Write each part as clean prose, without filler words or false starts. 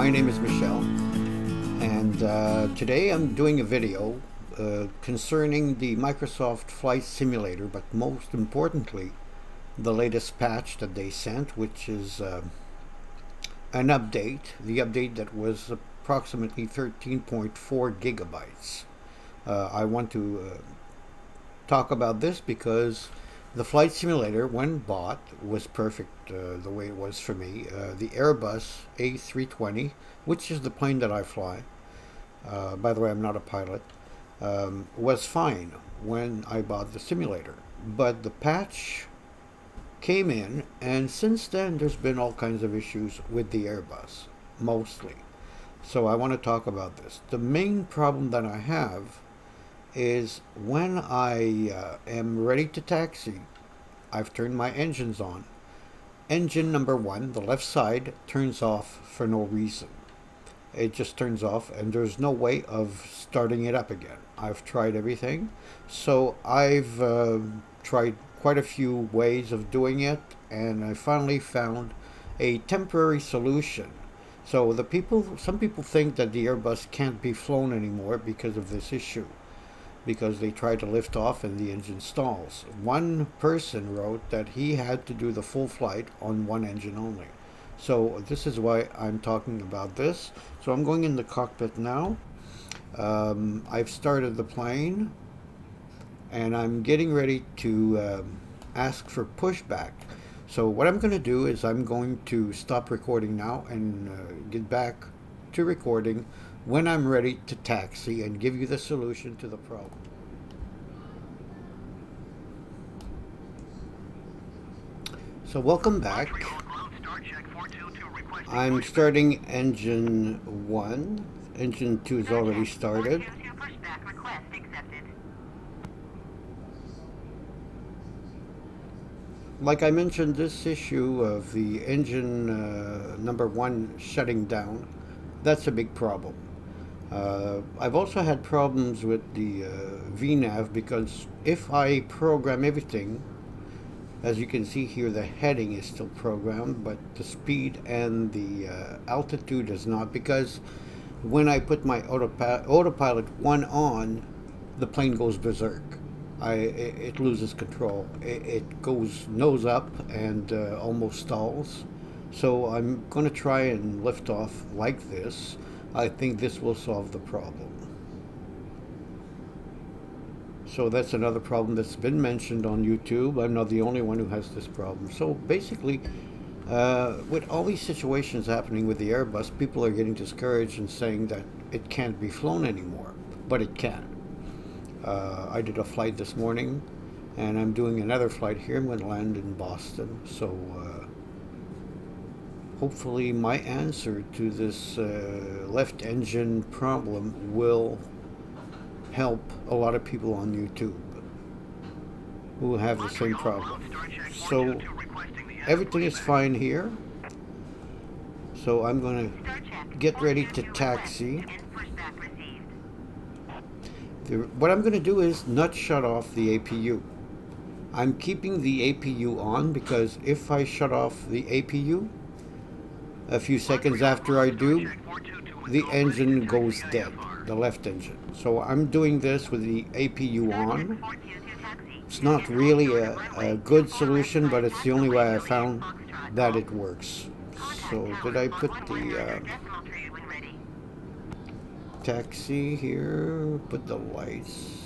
My name is Michel, and today I'm doing a video concerning the Microsoft Flight Simulator, but most importantly, the latest patch that they sent, which is an update, the update that was approximately 13.4 gigabytes. I want to talk about this because the flight simulator, when bought, was perfect the way it was for me. The Airbus A320, which is the plane that I fly, by the way, I'm not a pilot, was fine when I bought the simulator. But the patch came in, and since then there's been all kinds of issues with the Airbus, mostly. So I want to talk about this. The main problem that I have is when I am ready to taxi, I've turned my engines on. Engine number one, the left side, turns off for no reason. It just turns off and there's no way of starting it up again. I've tried everything. So I've tried quite a few ways of doing it, and I finally found a temporary solution. So some people think that the Airbus can't be flown anymore because of this issue, because they try to lift off and the engine stalls. One person wrote that he had to do the full flight on one engine only. So this is why I'm talking about this. So I'm going in the cockpit now. I've started the plane and I'm getting ready to ask for pushback. So what I'm going to do is I'm going to stop recording now and get back to recording when I'm ready to taxi and give you the solution to the problem. So welcome back. I'm starting engine 1. Engine 2 is already started. Like I mentioned, this issue of the engine number 1 shutting down, that's a big problem. I've also had problems with the VNAV, because if I program everything, as you can see here, the heading is still programmed, but the speed and the altitude is not, because when I put my autopilot 1 on, the plane goes berserk. It loses control. It goes nose up and almost stalls. So I'm going to try and lift off like this. I think this will solve the problem. So that's another problem that's been mentioned on YouTube. I'm not the only one who has this problem. So basically, with all these situations happening with the Airbus, people are getting discouraged and saying that it can't be flown anymore. But it can. I did a flight this morning, and I'm doing another flight here. I'm going to land in Boston. So hopefully my answer to this left engine problem will help a lot of people on YouTube who have the same problem. So everything is fine here. So I'm going to get ready to taxi. What I'm going to do is not shut off the APU. I'm keeping the APU on, because if I shut off the APU, a few seconds after I do, the engine goes dead, the left engine. So I'm doing this with the APU on. It's not really a good solution, but it's the only way I found that it works. So did I put the taxi here? Put the lights.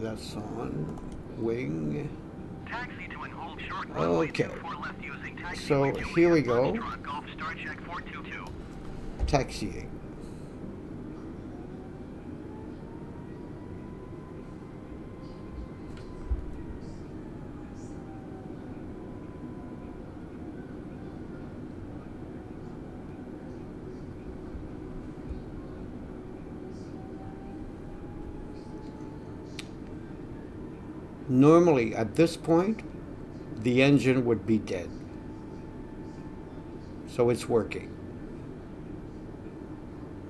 That's on. Wing. Okay. So here we go. Taxiing. Normally, at this point, the engine would be dead. So it's working.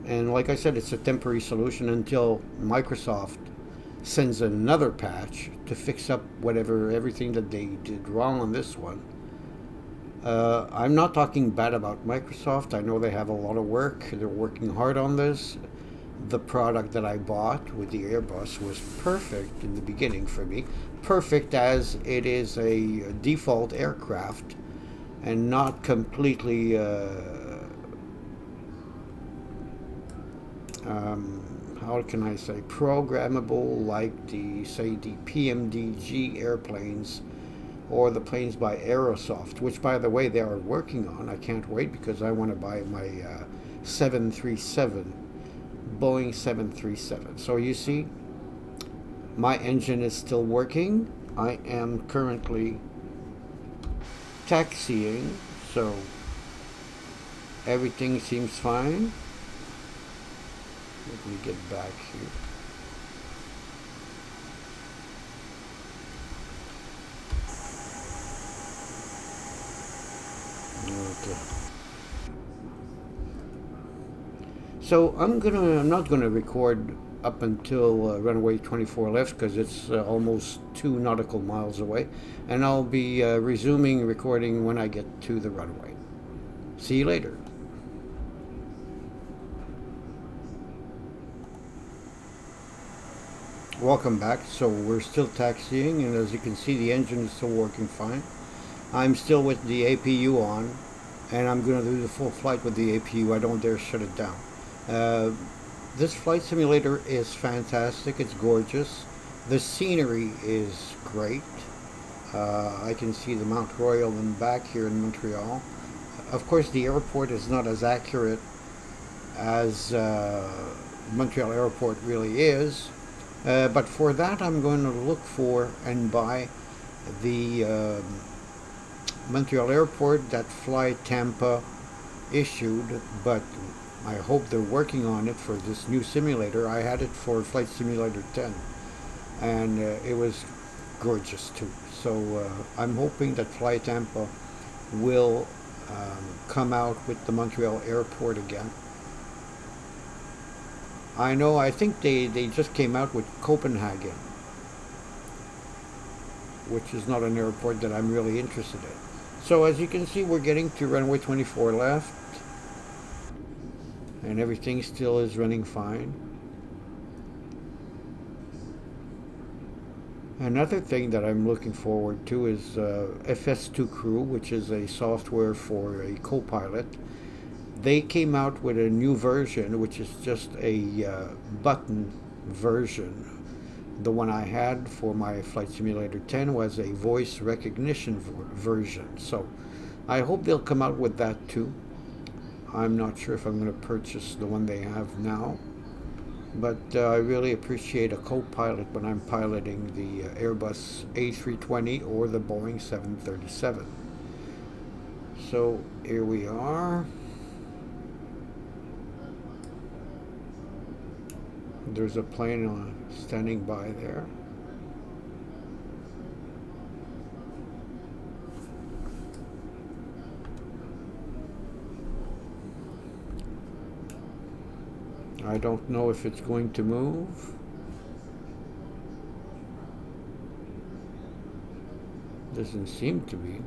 And like I said, it's a temporary solution until Microsoft sends another patch to fix up everything that they did wrong on this one. I'm not talking bad about Microsoft. I know they have a lot of work. They're working hard on this. The product that I bought with the Airbus was perfect in the beginning for me. Perfect as it is a default aircraft and not completely, how can I say, programmable like the PMDG airplanes or the planes by Aerosoft, which, by the way, they are working on. I can't wait because I want to buy my 737, Boeing 737. So you see, my engine is still working. I am currently taxiing, so everything seems fine. Let me get back here. Okay. So I'm not gonna record up until runway 24 left because it's almost 2 nautical miles away, and I'll be resuming recording when I get to the runway. See you later. Welcome back. So we're still taxiing, and as you can see, the engine is still working fine. I'm still with the APU on, and I'm going to do the full flight with the APU. I don't dare shut it down. Uh, this flight simulator is fantastic. It's gorgeous. The scenery is great. I can see the Mount Royal in back here in Montreal. Of course, the airport is not as accurate as Montreal Airport really is. But for that, I'm going to look for and buy the Montreal Airport that Fly Tampa issued, but I hope they're working on it for this new simulator. I had it for Flight Simulator 10, and it was gorgeous too. So I'm hoping that Fly Tampa will come out with the Montreal Airport again. I think they just came out with Copenhagen, which is not an airport that I'm really interested in. So as you can see, we're getting to runway 24 left, and everything still is running fine. Another thing that I'm looking forward to is FS2 Crew, which is a software for a co-pilot. They came out with a new version, which is just a button version. The one I had for my Flight Simulator 10 was a voice recognition version. So I hope they'll come out with that too. I'm not sure if I'm going to purchase the one they have now, but I really appreciate a co-pilot when I'm piloting the Airbus A320 or the Boeing 737. So here we are. There's a plane standing by there. I don't know if it's going to move. Doesn't seem to be.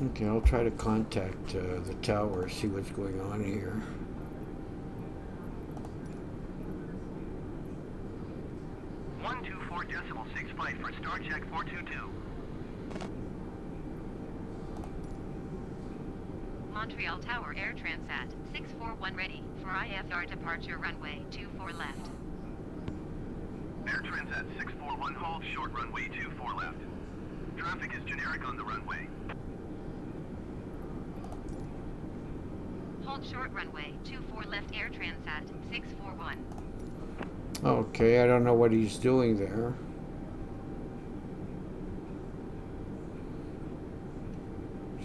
Okay, I'll try to contact the tower, see what's going on here. For star check 422. Montreal Tower Air Transat 641 ready for IFR departure runway 24 left. Air Transat 641 hold short runway 24 left. Traffic is generic on the runway. Hold short runway 24 left Air Transat 641. Okay, I don't know what he's doing there.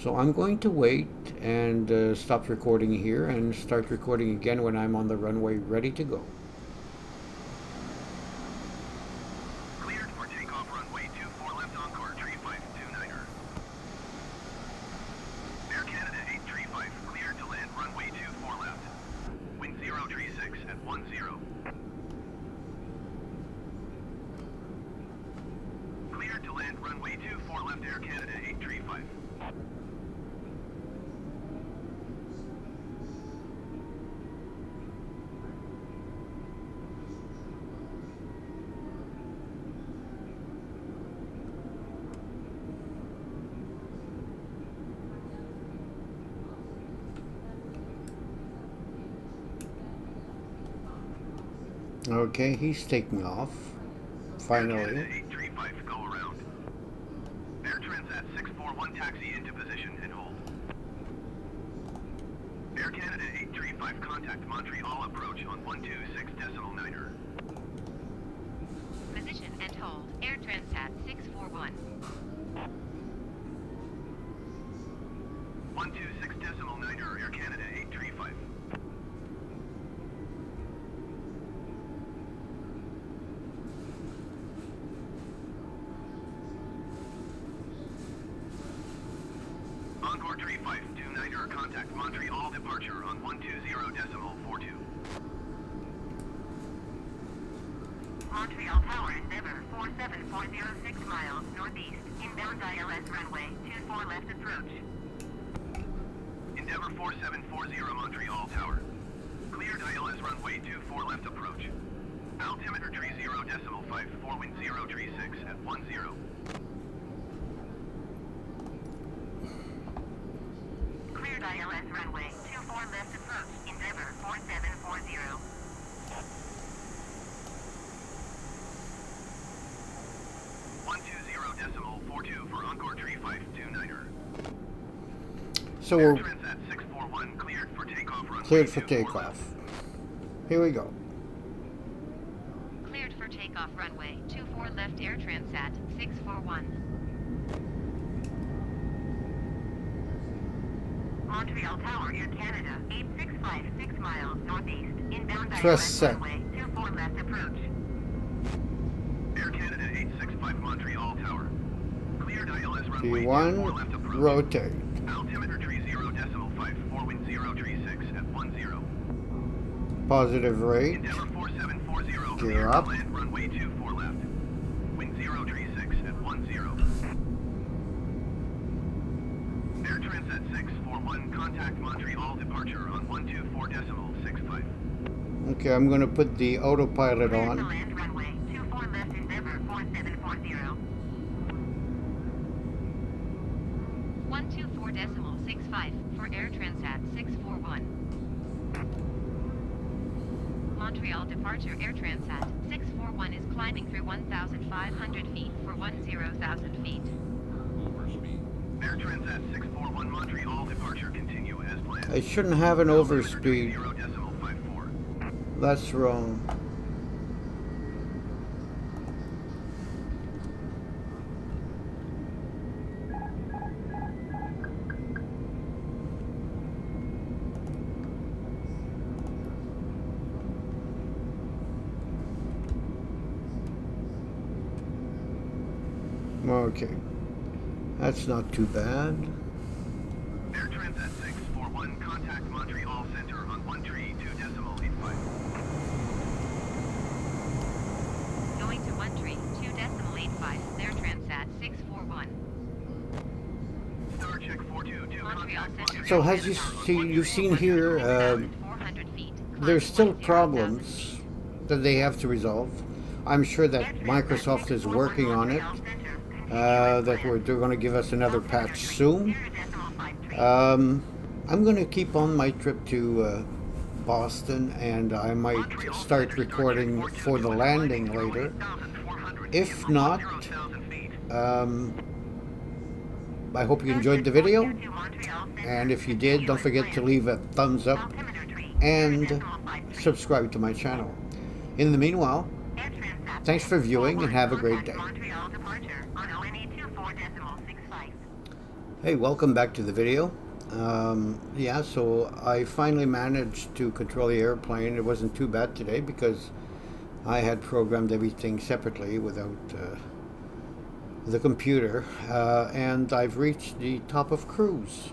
So I'm going to wait and stop recording here and start recording again when I'm on the runway ready to go. Cleared for takeoff runway 24 left encore 3529er. 10. Cleared to land runway 24 left Air Canada 835. Okay, he's taking off. Finally. Air Canada 835, go around. Air Transat 641, taxi into position and hold. Air Canada 835, contact Montreal approach on 126.9er. Position and hold. Air Transat 641. 126.9er, Air Canada 835. Encore 3529er, contact Montreal departure on 120.42. Montreal Tower, Endeavour 47406 miles northeast. Inbound ILS runway 24 left approach. Endeavour 4740 Montreal Tower. Cleared ILS runway 24 left approach. Altimeter 30.54, wind 036 at 10. Cleared ILS runway 24 left approach. Endeavour 4740. 120.42 for Encore 3529er. So Air we're Transat 641 cleared for takeoff runway cleared for 24 takeoff. left. Here we go. Cleared for takeoff runway 24 left Air Transat 641. Montreal Tower, Air Canada 865 6 miles northeast. Inbound Press ILS set. runway 24 left approach. Air Canada 865 Montreal Tower. Cleared ILS runway 24 P1, left approach. rotate. Altimeter 30.54, wind 036 at 10. Positive rate. Endeavour 4740 Gear cleared up. to land runway 24 left. Wind 036 at 10. Air Transat 641, contact Montreal departure on 124.65. Okay, I'm going to put the autopilot Cleared to on. land runway 24 left Endeavour 4740. 124.65 for Air Transat 641. Montreal departure Air Transat 641 is climbing through 1,500 feet for 10,000 feet. Air Transat 641 Montreal departure continue as planned. I shouldn't have an overspeed. 0.54. That's wrong. Okay. That's not too bad. Air Transat 641, contact Montreal Center on 132.85. Going to 132.85 Air Transat 641. Star check 422, Montreal contact Center. So as you've seen here, 1,400 feet. there's still 10,000 problems that they have to resolve. I'm sure that Microsoft is working on it. That they're going to give us another patch soon. I'm going to keep on my trip to Boston, and I might start recording for the landing later. If not, I hope you enjoyed the video, and if you did, don't forget to leave a thumbs up and subscribe to my channel. In the meanwhile, thanks for viewing and have a great day. Hey, welcome back to the video. Yeah, so I finally managed to control the airplane. It wasn't too bad today because I had programmed everything separately without the computer, and I've reached the top of cruise.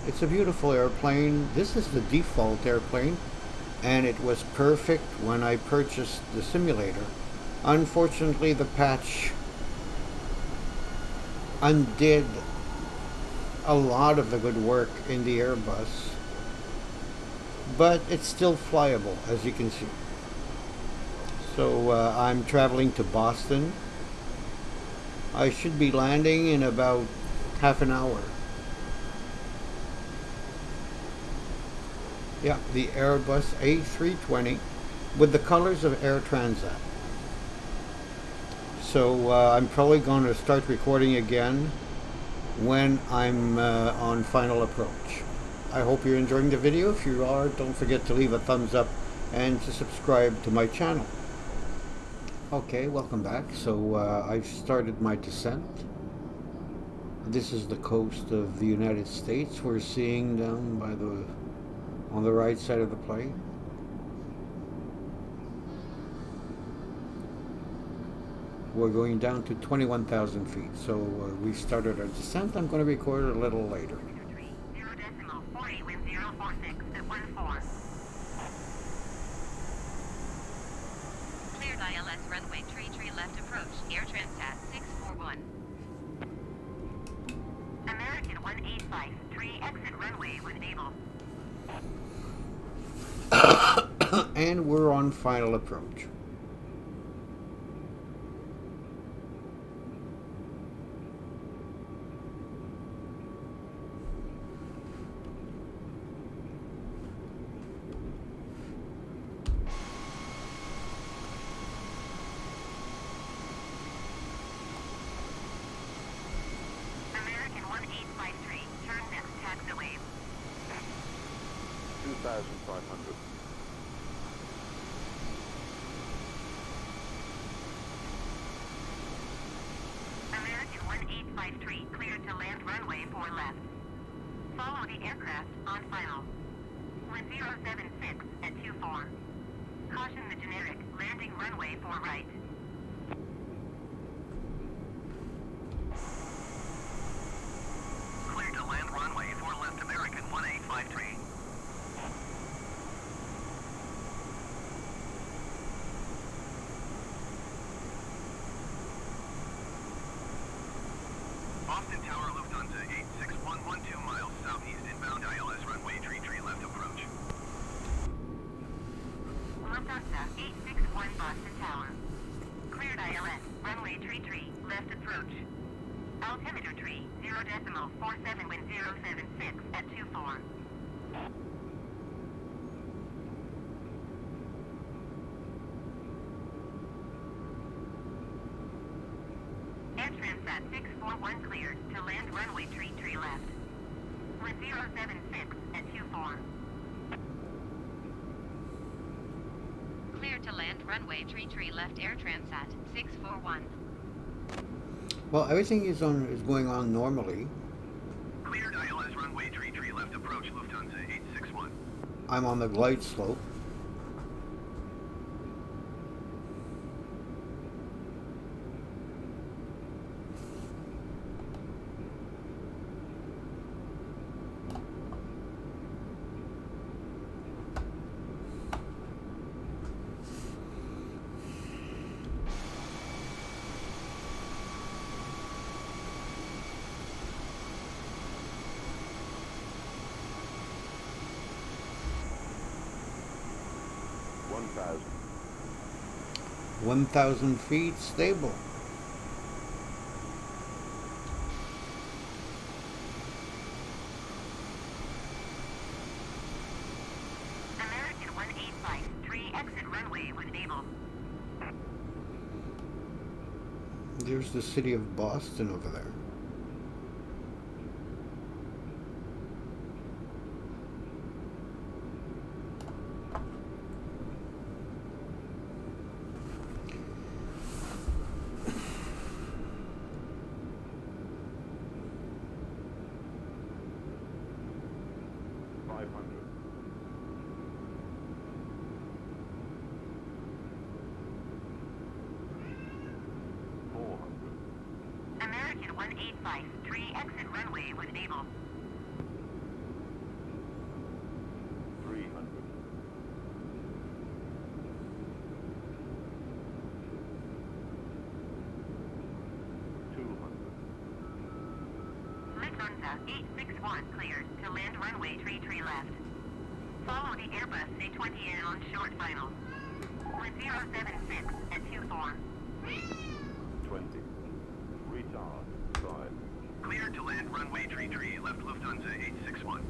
It's a beautiful airplane. This is the default airplane, and it was perfect when I purchased the simulator. Unfortunately, the patch undid a lot of the good work in the Airbus, but it's still flyable, as you can see. So I'm traveling to Boston. I should be landing in about half an hour. Yeah, the Airbus A320 with the colors of Air Transat. So I'm probably going to start recording again when I'm on final approach. I hope you're enjoying the video. If you are, don't forget to leave a thumbs up and to subscribe to my channel. Okay, welcome back. So I've started my descent. This is the coast of the United States we're seeing down by on the right side of the plane. We're going down to 21,000 feet. So we started our descent. I'm going to record it a little later. Cleared ILS runway tree left approach, Air Transat 641. American 1853, exit runway when able. And we're on final approach. American 1853, turn next taxiway. 2,500. American 1853, cleared to land runway 4 left. Follow the aircraft on final. 1076 at 24. Caution the generic, landing runway 4 right. Cleared to land runway 4 left American 1853. Boston Tower Lufthansa 86112 miles southeast inbound ILS runway tree left approach. Lufthansa 861 Boston Tower. Cleared ILS, runway tree left approach. Altimeter 0.47 wind 076 at 24. Air Transat 641 cleared to land runway tree left. With 076 at 24. Cleared to land runway tree left Air Transat 641. Well, everything is going on normally. Cleared ILS runway tree left approach Lufthansa 861. I'm on the glide slope. $1,000. 1,000 feet stable. American 1853, exit runway when able. There's the city of Boston over there. American 1853, exit runway when able. Lufthansa 861 cleared to land runway 33 left. Follow the Airbus A20 on short final. Wind 076 at 24. 20. Retard. 5. Cleared to land runway 33 left Lufthansa 861.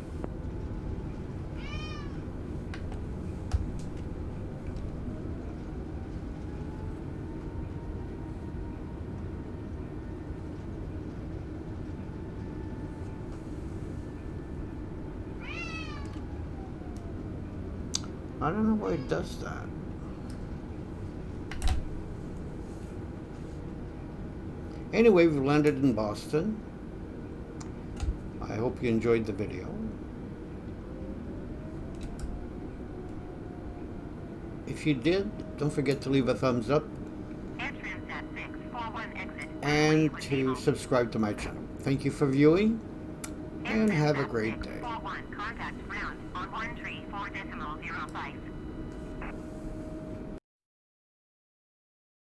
I don't know why it does that. Anyway, we've landed in Boston. I hope you enjoyed the video. If you did, don't forget to leave a thumbs up Entrance at 641 exit. and to subscribe to my channel. Thank you for viewing and have a great day. 641 contact ground on 134.05.